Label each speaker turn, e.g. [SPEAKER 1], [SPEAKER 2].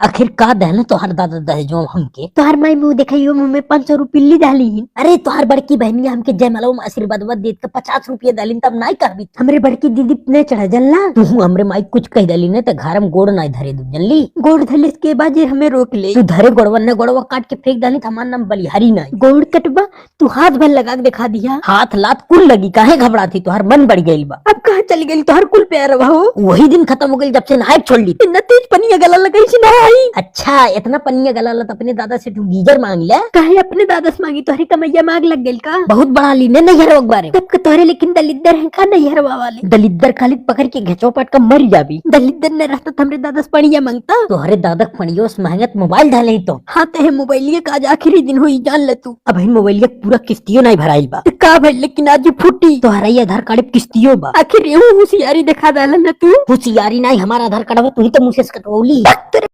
[SPEAKER 1] आखिर का दहल तोहर दादा दहेजो हमके तोहर माई मुंह देखियो मुंह में 500 रुपये ली दहली। अरे तोहर बड़की बहनी हमके जयमाला में आशीर्वाद देत के 50 रुपये दहलीन तब नहीं कहबी। हमरे बड़की दीदी ने चढ़ा जनला तू हमरे माई कुछ कह दली ने त घर में गोड़ नहीं धरे दू जनली। गोड़ धले के बाद जे हमें रोक ले तू धरे गोड़वा ने गोड़वा काट के फेंक दली हमार नाम बलिहारी नहीं। गोड़ कटबा तू हाथ भर लगा के दिखा दिया। हाथ लात कुल लगी काहे घबराती तोहर मन बढ़ गइल बा। अब कहां चली गई तोहर कुल प्यार हो। वही दिन खत्म हो गई जब से नाइट छोड़ ली। इतना तेज पनिया गला लगाई छी ना आई। अच्छा इतना पनिया गला लत अपने दादा से तू गीजर मांग ले काहे अपने दादा से मांगी तोहरी कमैया मांग लग गेल का। बहुत बड़ा लीने नैहर बारे तब के तोहरे लेकिन दलिद्दर है का नैहर वाले दलिद्दर खाली पकड़ के घेचो पट का मर जाबी। दलिद्दर ने रहता हमरे दादा से पनिया मांगता तोहरे दादा पनियो से महंगत मोबाइल डाले तो हाँ ते मोबाइलिया का आज आखिरी दिन हुई जान ले तू। अब मोबाइलिया पूरा किस्तियों नहीं भराइल बा का भइल लेकिन आज फूटी तोहरा ये आधार कार्ड किस्तियों बा। आखिर ये होशियारी दिखा दाला ना तू। होशियारी नहीं हमारा आधार कार्ड तू ही तो मुझसे कटवली।